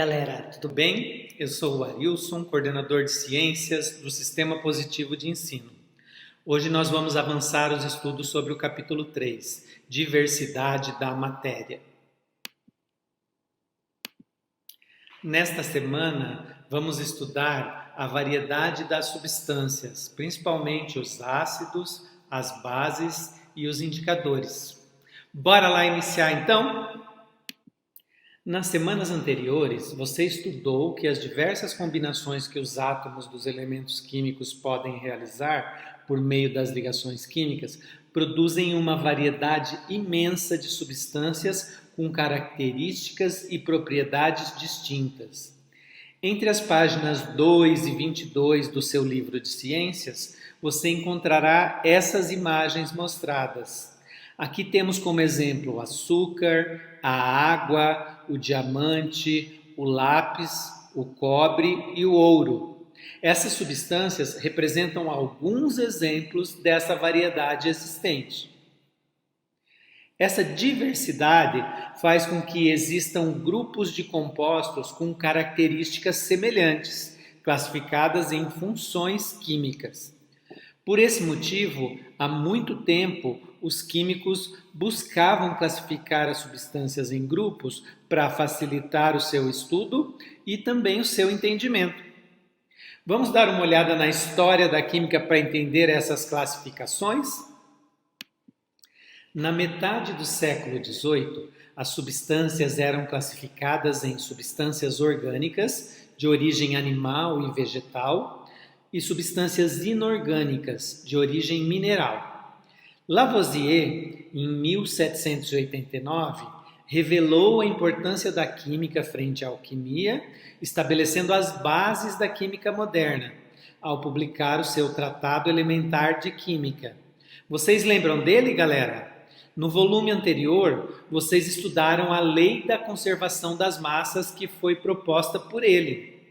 galera, tudo bem? Eu sou o Arilson, coordenador de Ciências do Sistema Positivo de Ensino. Hoje nós vamos avançar os estudos sobre o capítulo 3, Diversidade da Matéria. Nesta semana, vamos estudar a variedade das substâncias, principalmente os ácidos, as bases e os indicadores. Bora lá iniciar então? Nas semanas anteriores, você estudou que as diversas combinações que os átomos dos elementos químicos podem realizar por meio das ligações químicas produzem uma variedade imensa de substâncias com características e propriedades distintas. Entre as páginas 2 e 22 do seu livro de ciências, você encontrará essas imagens mostradas. Aqui temos como exemplo o açúcar, a água, o diamante, o lápis, o cobre e o ouro. Essas substâncias representam alguns exemplos dessa variedade existente. Essa diversidade faz com que existam grupos de compostos com características semelhantes, classificadas em funções químicas. Por esse motivo, há muito tempo, os químicos buscavam classificar as substâncias em grupos para facilitar o seu estudo e também o seu entendimento. Vamos dar uma olhada na história da química para entender essas classificações? Na metade do século XVIII, as substâncias eram classificadas em substâncias orgânicas, de origem animal e vegetal, e substâncias inorgânicas, de origem mineral. Lavoisier, em 1789, revelou a importância da química frente à alquimia, estabelecendo as bases da química moderna, ao publicar o seu Tratado Elementar de Química. Vocês lembram dele, galera? No volume anterior, vocês estudaram a lei da conservação das massas que foi proposta por ele.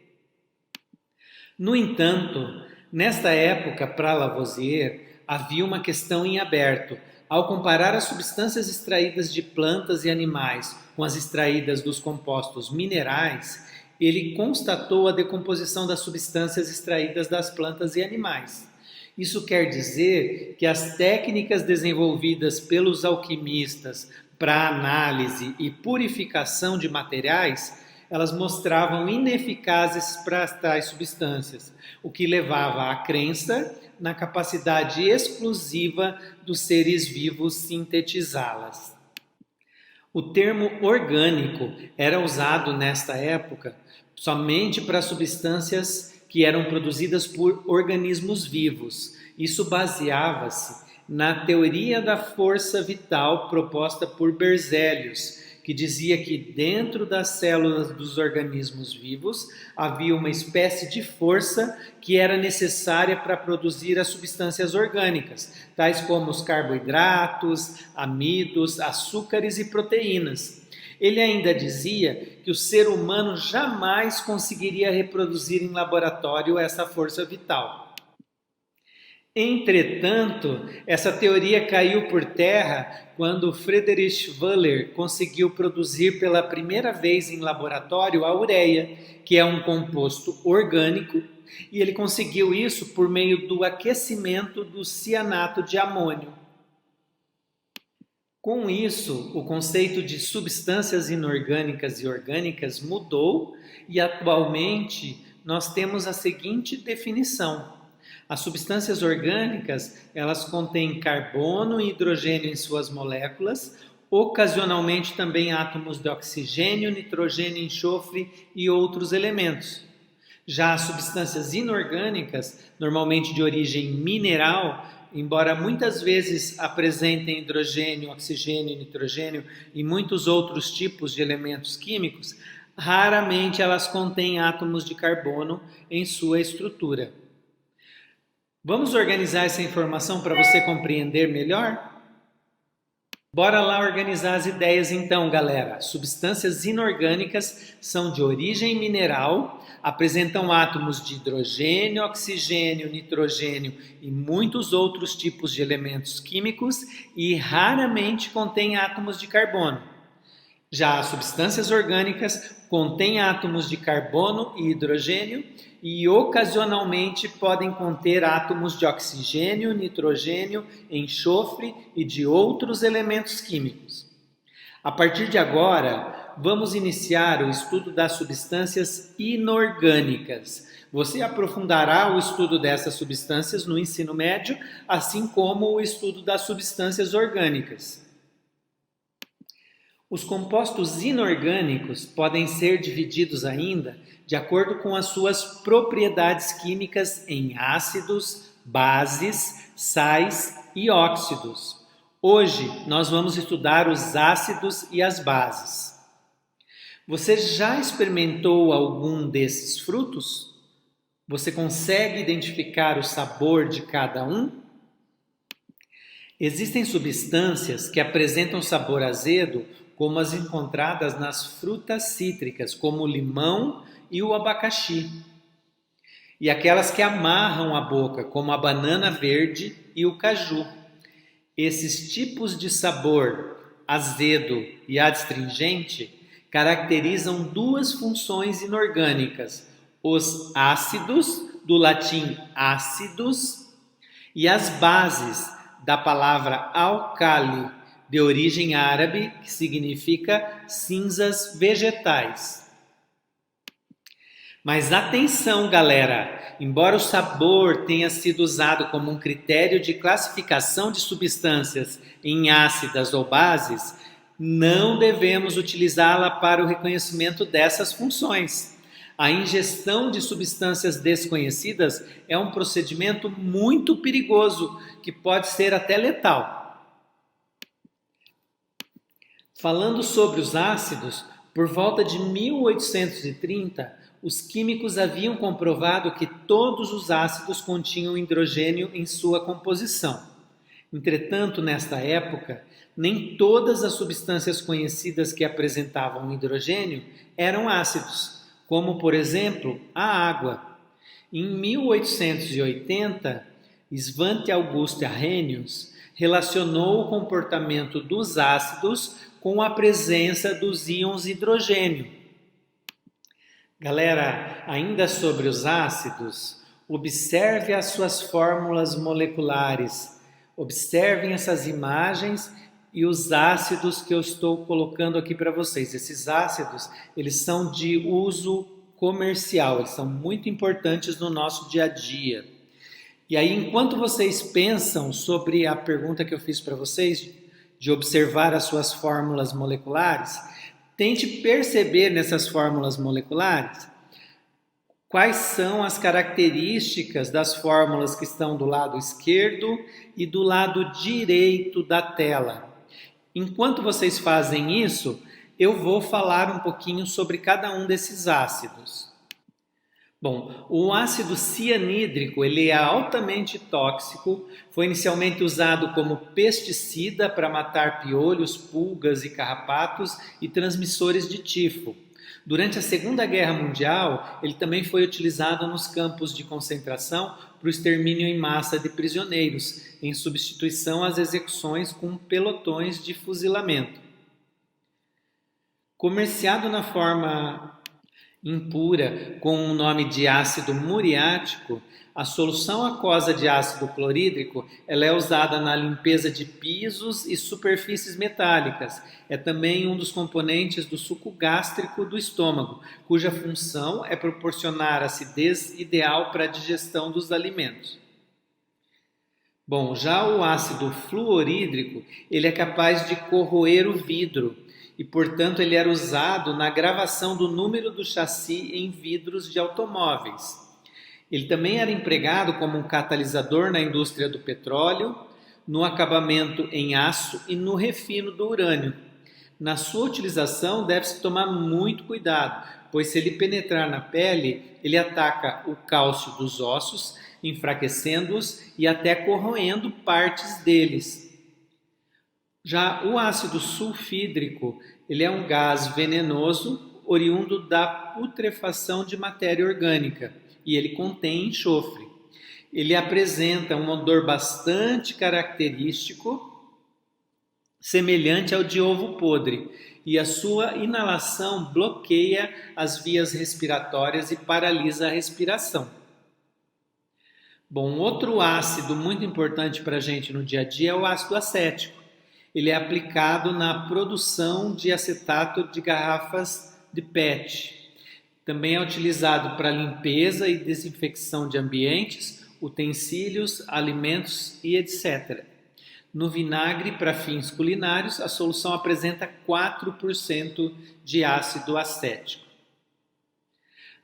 No entanto, nesta época, para Lavoisier, havia uma questão em aberto. Ao comparar as substâncias extraídas de plantas e animais com as extraídas dos compostos minerais, ele constatou a decomposição das substâncias extraídas das plantas e animais. Isso quer dizer que as técnicas desenvolvidas pelos alquimistas para análise e purificação de materiais, elas mostravam ineficazes para tais substâncias, o que levava à crença na capacidade exclusiva dos seres vivos sintetizá-las. O termo orgânico era usado nesta época somente para substâncias que eram produzidas por organismos vivos. Isso baseava-se na teoria da força vital proposta por Berzelius, que dizia que dentro das células dos organismos vivos havia uma espécie de força que era necessária para produzir as substâncias orgânicas, tais como os carboidratos, amidos, açúcares e proteínas. Ele ainda dizia que o ser humano jamais conseguiria reproduzir em laboratório essa força vital. Entretanto, essa teoria caiu por terra quando Friedrich Wöhler conseguiu produzir pela primeira vez em laboratório a ureia, que é um composto orgânico, e ele conseguiu isso por meio do aquecimento do cianato de amônio. Com isso, o conceito de substâncias inorgânicas e orgânicas mudou e atualmente nós temos a seguinte definição. As substâncias orgânicas, elas contêm carbono e hidrogênio em suas moléculas, ocasionalmente também átomos de oxigênio, nitrogênio, enxofre e outros elementos. Já as substâncias inorgânicas, normalmente de origem mineral, embora muitas vezes apresentem hidrogênio, oxigênio, nitrogênio e muitos outros tipos de elementos químicos, raramente elas contêm átomos de carbono em sua estrutura. Vamos organizar essa informação para você compreender melhor? Bora lá organizar as ideias então, galera. Substâncias inorgânicas são de origem mineral, apresentam átomos de hidrogênio, oxigênio, nitrogênio e muitos outros tipos de elementos químicos e raramente contêm átomos de carbono. Já as substâncias orgânicas contêm átomos de carbono e hidrogênio e ocasionalmente podem conter átomos de oxigênio, nitrogênio, enxofre e de outros elementos químicos. A partir de agora, vamos iniciar o estudo das substâncias inorgânicas. Você aprofundará o estudo dessas substâncias no ensino médio, assim como o estudo das substâncias orgânicas. Os compostos inorgânicos podem ser divididos ainda de acordo com as suas propriedades químicas em ácidos, bases, sais e óxidos. Hoje nós vamos estudar os ácidos e as bases. Você já experimentou algum desses frutos? Você consegue identificar o sabor de cada um? Existem substâncias que apresentam sabor azedo, como as encontradas nas frutas cítricas, como o limão e o abacaxi. E aquelas que amarram a boca, como a banana verde e o caju. Esses tipos de sabor, azedo e adstringente, caracterizam duas funções inorgânicas: os ácidos, do latim ácidos, e as bases, da palavra alcali, de origem árabe, que significa cinzas vegetais. Mas atenção, galera! Embora o sabor tenha sido usado como um critério de classificação de substâncias em ácidas ou bases, não devemos utilizá-la para o reconhecimento dessas funções. A ingestão de substâncias desconhecidas é um procedimento muito perigoso, que pode ser até letal. Falando sobre os ácidos, por volta de 1830, os químicos haviam comprovado que todos os ácidos continham hidrogênio em sua composição. Entretanto, nesta época, nem todas as substâncias conhecidas que apresentavam hidrogênio eram ácidos, como, por exemplo, a água. Em 1880, Svante August Arrhenius relacionou o comportamento dos ácidos com a presença dos íons hidrogênio. Galera, ainda sobre os ácidos, observe as suas fórmulas moleculares. Observem essas imagens e os ácidos que eu estou colocando aqui para vocês. Esses ácidos, eles são de uso comercial, eles são muito importantes no nosso dia a dia. E aí, enquanto vocês pensam sobre a pergunta que eu fiz para vocês, de observar as suas fórmulas moleculares, tente perceber nessas fórmulas moleculares quais são as características das fórmulas que estão do lado esquerdo e do lado direito da tela. Enquanto vocês fazem isso, eu vou falar um pouquinho sobre cada um desses ácidos. Bom, o ácido cianídrico ele é altamente tóxico, foi inicialmente usado como pesticida para matar piolhos, pulgas e carrapatos e transmissores de tifo. Durante a Segunda Guerra Mundial, ele também foi utilizado nos campos de concentração para o extermínio em massa de prisioneiros, em substituição às execuções com pelotões de fuzilamento. Comerciado na forma impura com o nome de ácido muriático, a solução aquosa de ácido clorídrico ela é usada na limpeza de pisos e superfícies metálicas. É também um dos componentes do suco gástrico do estômago, cuja função é proporcionar acidez ideal para a digestão dos alimentos. Bom, já o ácido fluorídrico ele é capaz de corroer o vidro, e, portanto, ele era usado na gravação do número do chassi em vidros de automóveis. Ele também era empregado como um catalisador na indústria do petróleo, no acabamento em aço e no refino do urânio. Na sua utilização, deve-se tomar muito cuidado, pois se ele penetrar na pele, ele ataca o cálcio dos ossos, enfraquecendo-os e até corroendo partes deles. Já o ácido sulfídrico, ele é um gás venenoso oriundo da putrefação de matéria orgânica e ele contém enxofre. Ele apresenta um odor bastante característico, semelhante ao de ovo podre. e a sua inalação bloqueia as vias respiratórias e paralisa a respiração. Bom, outro ácido muito importante para a gente no dia a dia é o ácido acético. Ele é aplicado na produção de acetato de garrafas de PET. Também é utilizado para limpeza e desinfecção de ambientes, utensílios, alimentos e etc. No vinagre, para fins culinários, a solução apresenta 4% de ácido acético.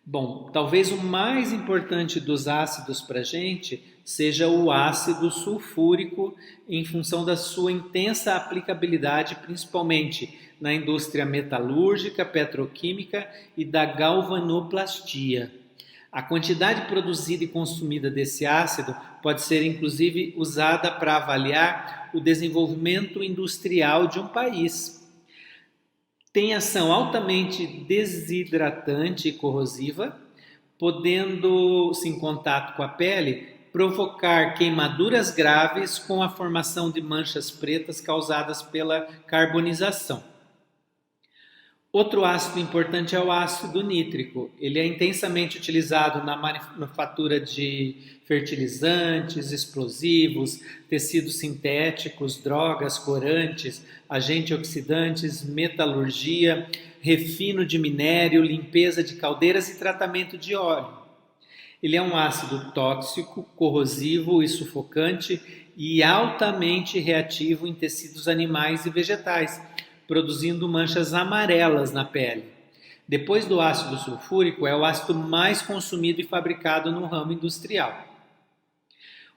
Bom, talvez o mais importante dos ácidos para a gente seja o ácido sulfúrico, em função da sua intensa aplicabilidade, principalmente na indústria metalúrgica, petroquímica e da galvanoplastia. A quantidade produzida e consumida desse ácido pode ser inclusive usada para avaliar o desenvolvimento industrial de um país. Tem ação altamente desidratante e corrosiva, podendo-se em contato com a pele provocar queimaduras graves com a formação de manchas pretas causadas pela carbonização. Outro ácido importante é o ácido nítrico. Ele é intensamente utilizado na manufatura de fertilizantes, explosivos, tecidos sintéticos, drogas, corantes, agentes oxidantes, metalurgia, refino de minério, limpeza de caldeiras e tratamento de óleo. Ele é um ácido tóxico, corrosivo e sufocante e altamente reativo em tecidos animais e vegetais, produzindo manchas amarelas na pele. Depois do ácido sulfúrico, é o ácido mais consumido e fabricado no ramo industrial.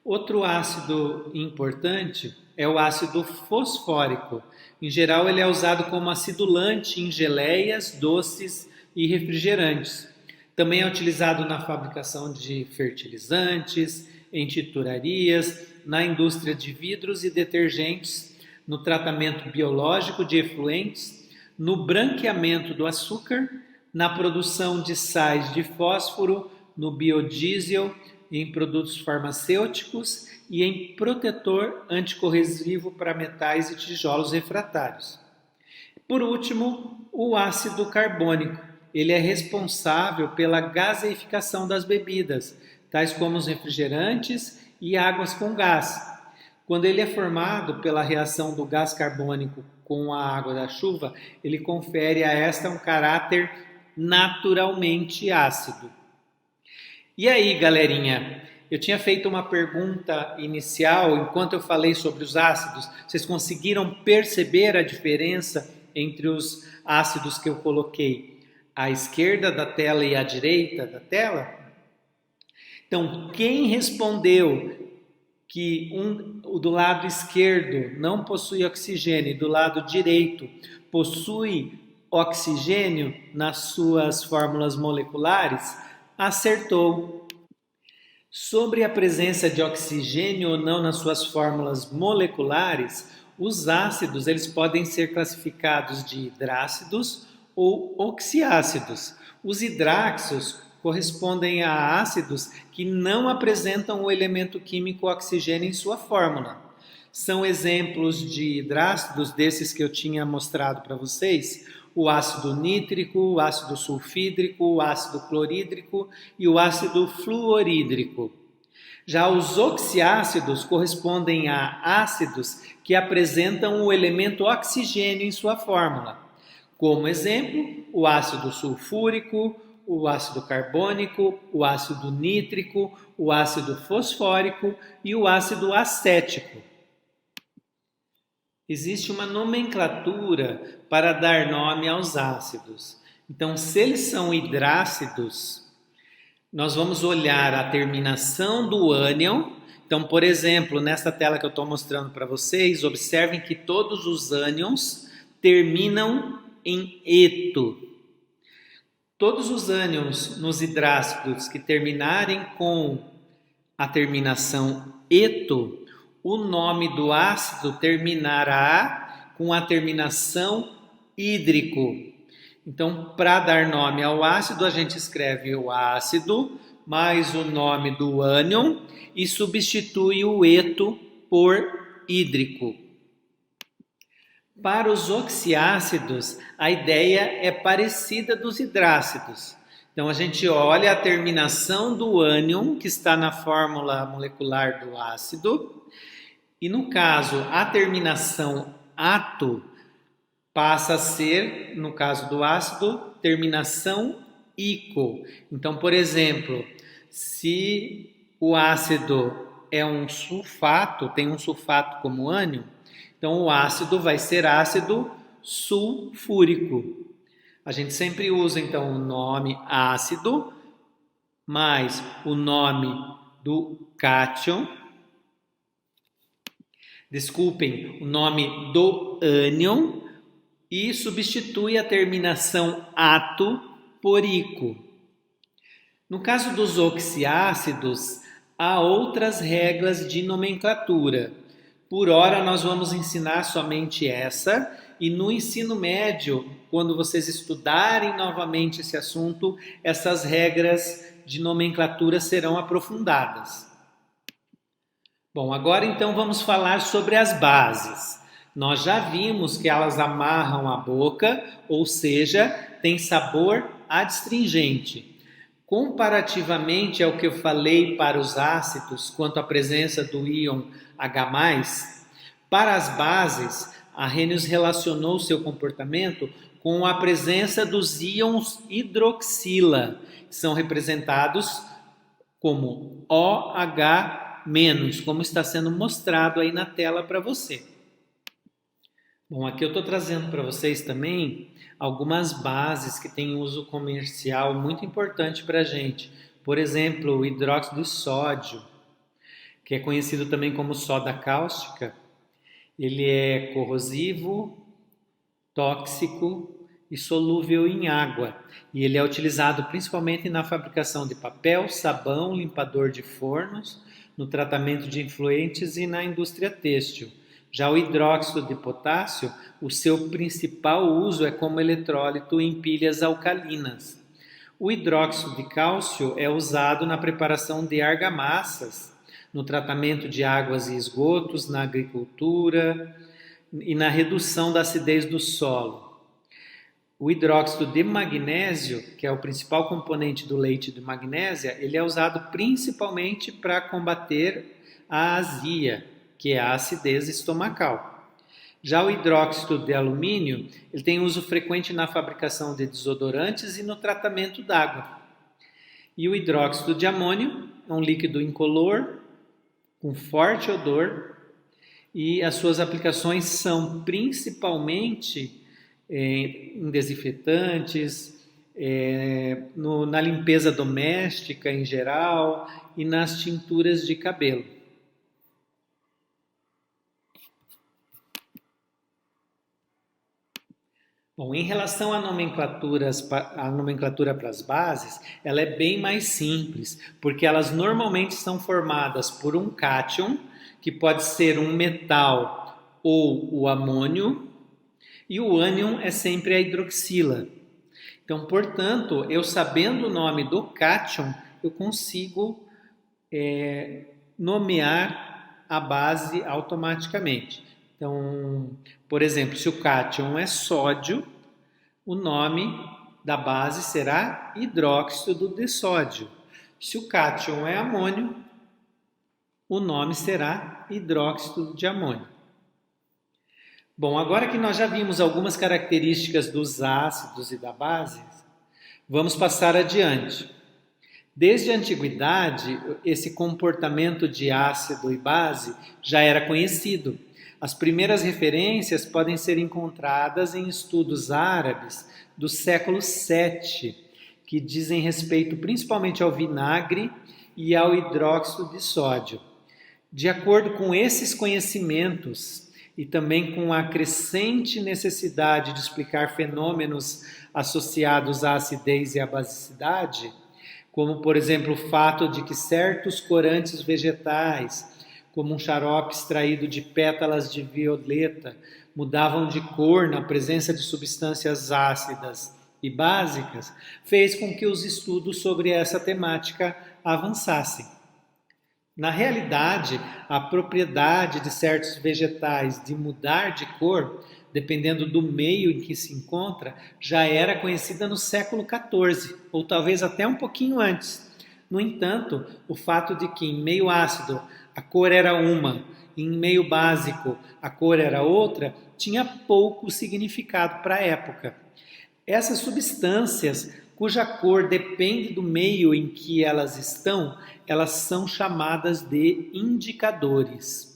Outro ácido importante é o ácido fosfórico. Em geral, ele é usado como acidulante em geleias, doces e refrigerantes. Também é utilizado na fabricação de fertilizantes, em tinturarias, na indústria de vidros e detergentes, no tratamento biológico de efluentes, no branqueamento do açúcar, na produção de sais de fósforo, no biodiesel, em produtos farmacêuticos e em protetor anticorrosivo para metais e tijolos refratários. Por último, o ácido carbônico. Ele é responsável pela gaseificação das bebidas, tais como os refrigerantes e águas com gás. Quando ele é formado pela reação do gás carbônico com a água da chuva, ele confere a esta um caráter naturalmente ácido. E aí, galerinha? Eu tinha feito uma pergunta inicial enquanto eu falei sobre os ácidos. Vocês conseguiram perceber a diferença entre os ácidos que eu coloquei à esquerda da tela e à direita da tela? Então, quem respondeu que do lado esquerdo não possui oxigênio e do lado direito possui oxigênio nas suas fórmulas moleculares, acertou. Sobre a presença de oxigênio ou não nas suas fórmulas moleculares, os ácidos eles podem ser classificados de hidrácidos ou oxiácidos. Os hidráxios correspondem a ácidos que não apresentam o elemento químico oxigênio em sua fórmula. São exemplos de hidrácidos desses que eu tinha mostrado para vocês: o ácido nítrico, o ácido sulfídrico, o ácido clorídrico e o ácido fluorídrico. Já os oxiácidos correspondem a ácidos que apresentam o elemento oxigênio em sua fórmula. Como exemplo, o ácido sulfúrico, o ácido carbônico, o ácido nítrico, o ácido fosfórico e o ácido acético. Existe uma nomenclatura para dar nome aos ácidos. Então, se eles são hidrácidos, nós vamos olhar a terminação do ânion. Então, por exemplo, nessa tela que eu estou mostrando para vocês, observem que todos os ânions terminam em eto. Todos os ânions nos hidrácidos que terminarem com a terminação eto, o nome do ácido terminará com a terminação hídrico. Então, para dar nome ao ácido, a gente escreve o ácido mais o nome do ânion e substitui o eto por hídrico. Para os oxiácidos, a ideia é parecida dos hidrácidos. Então, a gente olha a terminação do ânion, que está na fórmula molecular do ácido, e no caso, a terminação ato passa a ser, no caso do ácido, terminação ico. Então, por exemplo, se o ácido é um sulfato, tem um sulfato como ânion, então o ácido vai ser ácido sulfúrico. A gente sempre usa então o nome ácido mais o nome do cátion, o nome do ânion, e substitui a terminação ato por ico. No caso dos oxiácidos, há outras regras de nomenclatura. Por hora, nós vamos ensinar somente essa, e no ensino médio, quando vocês estudarem novamente esse assunto, essas regras de nomenclatura serão aprofundadas. Bom, agora então vamos falar sobre as bases. Nós já vimos que elas amarram a boca, ou seja, tem sabor adstringente. Comparativamente ao que eu falei para os ácidos, quanto à presença do íon H+, para as bases, Arrhenius relacionou seu comportamento com a presença dos íons hidroxila, que são representados como OH-, como está sendo mostrado aí na tela para você. Bom, aqui eu estou trazendo para vocês também algumas bases que têm uso comercial muito importante para a gente. Por exemplo, o hidróxido de sódio, que é conhecido também como soda cáustica. Ele é corrosivo, tóxico e solúvel em água. E ele é utilizado principalmente na fabricação de papel, sabão, limpador de fornos, no tratamento de efluentes e na indústria têxtil. Já o hidróxido de potássio, o seu principal uso é como eletrólito em pilhas alcalinas. O hidróxido de cálcio é usado na preparação de argamassas, no tratamento de águas e esgotos, na agricultura e na redução da acidez do solo. O hidróxido de magnésio, que é o principal componente do leite de magnésia, ele é usado principalmente para combater a azia, que é a acidez estomacal. Já o hidróxido de alumínio, ele tem uso frequente na fabricação de desodorantes e no tratamento d'água. E o hidróxido de amônio é um líquido incolor, com forte odor, e as suas aplicações são principalmente em desinfetantes, na limpeza doméstica em geral e nas tinturas de cabelo. Bom, em relação à nomenclatura para as bases, ela é bem mais simples, porque elas normalmente são formadas por um cátion, que pode ser um metal ou o amônio, e o ânion é sempre a hidroxila. Então, portanto, eu sabendo o nome do cátion, eu consigo nomear a base automaticamente. Então, por exemplo, se o cátion é sódio, o nome da base será hidróxido de sódio. Se o cátion é amônio, o nome será hidróxido de amônio. Bom, agora que nós já vimos algumas características dos ácidos e da base, vamos passar adiante. Desde a antiguidade, esse comportamento de ácido e base já era conhecido. As primeiras referências podem ser encontradas em estudos árabes do século VII, que dizem respeito principalmente ao vinagre e ao hidróxido de sódio. De acordo com esses conhecimentos e também com a crescente necessidade de explicar fenômenos associados à acidez e à basicidade, como, por exemplo, o fato de que certos corantes vegetais, como um xarope extraído de pétalas de violeta, mudavam de cor na presença de substâncias ácidas e básicas, fez com que os estudos sobre essa temática avançassem. Na realidade, a propriedade de certos vegetais de mudar de cor dependendo do meio em que se encontra, já era conhecida no século XIV, ou talvez até um pouquinho antes. No entanto, o fato de que em meio ácido a cor era uma, e em meio básico a cor era outra, tinha pouco significado para a época. Essas substâncias, cuja cor depende do meio em que elas estão, elas são chamadas de indicadores.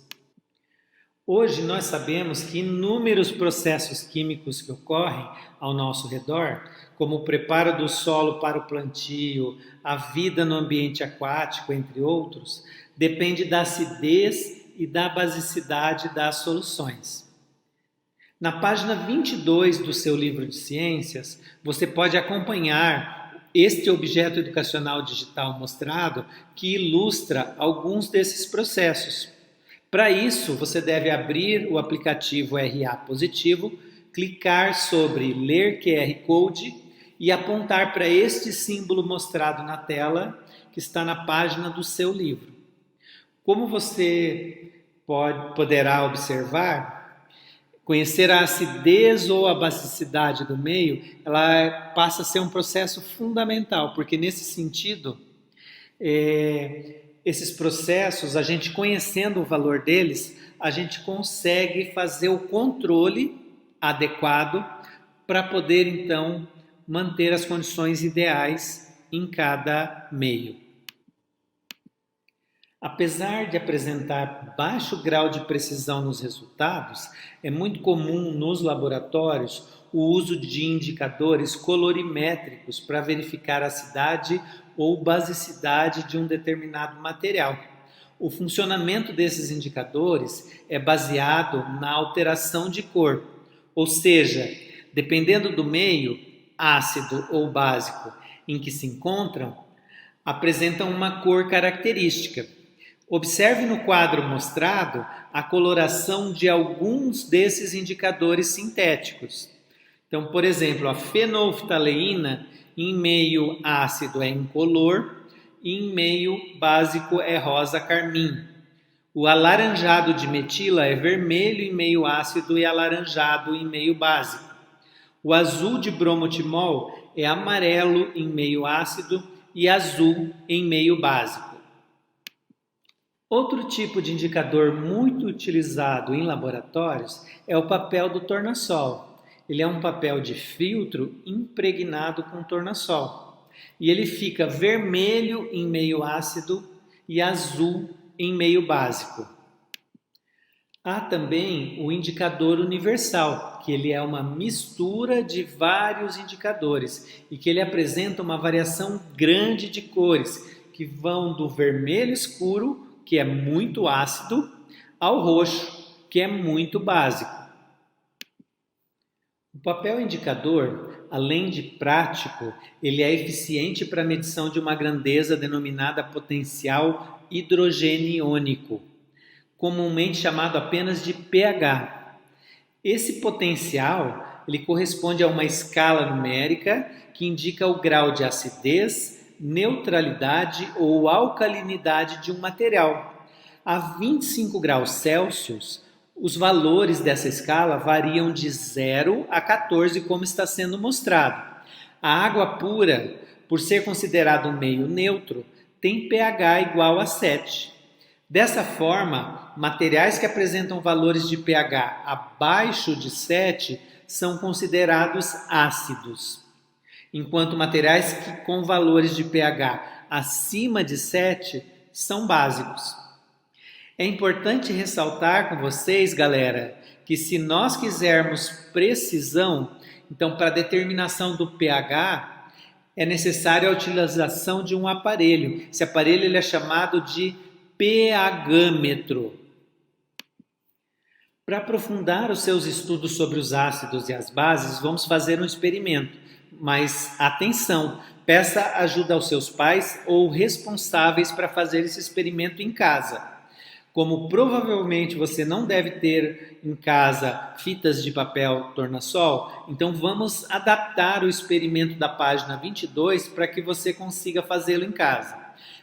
Hoje nós sabemos que inúmeros processos químicos que ocorrem ao nosso redor, como o preparo do solo para o plantio, a vida no ambiente aquático, entre outros, depende da acidez e da basicidade das soluções. Na página 22 do seu livro de ciências, você pode acompanhar este objeto educacional digital mostrado que ilustra alguns desses processos. Para isso, você deve abrir o aplicativo RA Positivo, clicar sobre Ler QR Code e apontar para este símbolo mostrado na tela, que está na página do seu livro. Como você poderá observar, conhecer a acidez ou a basicidade do meio, ela passa a ser um processo fundamental, porque nesse sentido, esses processos, a gente conhecendo o valor deles, a gente consegue fazer o controle adequado para poder, então, manter as condições ideais em cada meio. Apesar de apresentar baixo grau de precisão nos resultados, é muito comum nos laboratórios o uso de indicadores colorimétricos para verificar a acidez ou basicidade de um determinado material. O funcionamento desses indicadores é baseado na alteração de cor, ou seja, dependendo do meio, ácido ou básico, em que se encontram, apresentam uma cor característica. Observe no quadro mostrado a coloração de alguns desses indicadores sintéticos. Então, por exemplo, a fenolftaleína em meio ácido é incolor e em meio básico é rosa carmim. O alaranjado de metila é vermelho em meio ácido e alaranjado em meio básico. O azul de bromotimol é amarelo em meio ácido e azul em meio básico. Outro tipo de indicador muito utilizado em laboratórios é o papel do tornassol. Ele é um papel de filtro impregnado com tornassol. E ele fica vermelho em meio ácido e azul em meio básico. Há também o indicador universal, que ele é uma mistura de vários indicadores e que ele apresenta uma variação grande de cores, que vão do vermelho escuro, que é muito ácido, ao roxo, que é muito básico. O papel indicador, além de prático, ele é eficiente para a medição de uma grandeza denominada potencial hidrogeniônico, comumente chamado apenas de pH. Esse potencial, ele corresponde a uma escala numérica que indica o grau de acidez, neutralidade ou alcalinidade de um material. A 25 graus Celsius, os valores dessa escala variam de 0 a 14, como está sendo mostrado. A água pura, por ser considerado um meio neutro, tem pH igual a 7. Dessa forma, materiais que apresentam valores de pH abaixo de 7 são considerados ácidos, enquanto materiais com valores de pH acima de 7 são básicos. É importante ressaltar com vocês, galera, que se nós quisermos precisão, então para a determinação do pH, é necessária a utilização de um aparelho. Esse aparelho ele é chamado de pHmetro. Para aprofundar os seus estudos sobre os ácidos e as bases, vamos fazer um experimento. Mas atenção, peça ajuda aos seus pais ou responsáveis para fazer esse experimento em casa. Como provavelmente você não deve ter em casa fitas de papel tornassol, então vamos adaptar o experimento da página 22 para que você consiga fazê-lo em casa.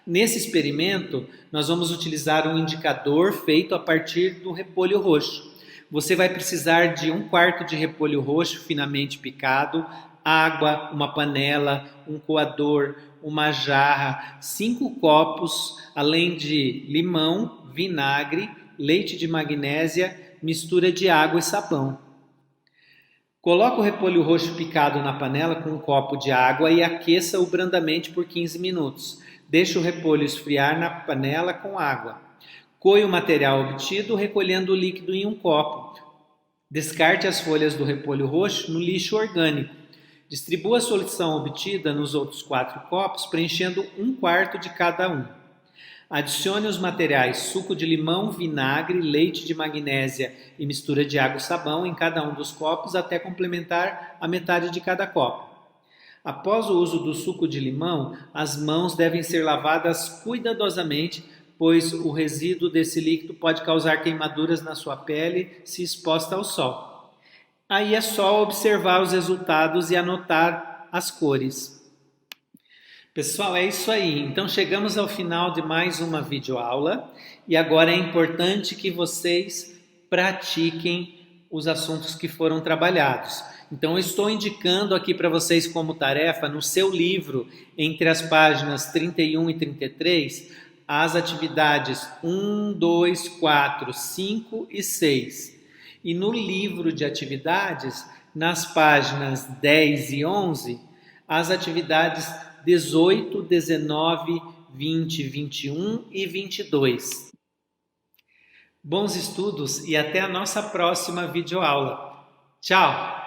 Nesse experimento, nós vamos utilizar um indicador feito a partir do repolho roxo. você vai precisar de 1/4 de repolho roxo finamente picado, água, uma panela, um coador, uma jarra, 5 copos, além de limão, vinagre, leite de magnésia, mistura de água e sabão. Coloque o repolho roxo picado na panela com um copo de água e aqueça-o brandamente por 15 minutos. Deixe o repolho esfriar na panela com água. Coe o material obtido recolhendo o líquido em um copo. Descarte as folhas do repolho roxo no lixo orgânico. Distribua a solução obtida nos outros 4 copos, preenchendo 1/4 de cada um. Adicione os materiais suco de limão, vinagre, leite de magnésia e mistura de água e sabão em cada um dos copos até complementar a metade de cada copo. Após o uso do suco de limão, as mãos devem ser lavadas cuidadosamente, pois o resíduo desse líquido pode causar queimaduras na sua pele se exposta ao sol. Aí é só observar os resultados e anotar as cores. Pessoal, é isso aí. Então chegamos ao final de mais uma videoaula e agora é importante que vocês pratiquem os assuntos que foram trabalhados. Então eu estou indicando aqui para vocês como tarefa no seu livro, entre as páginas 31 e 33, as atividades 1, 2, 4, 5 e 6. E no livro de atividades, nas páginas 10 e 11, as atividades 18, 19, 20, 21 e 22. Bons estudos e até a nossa próxima videoaula. Tchau!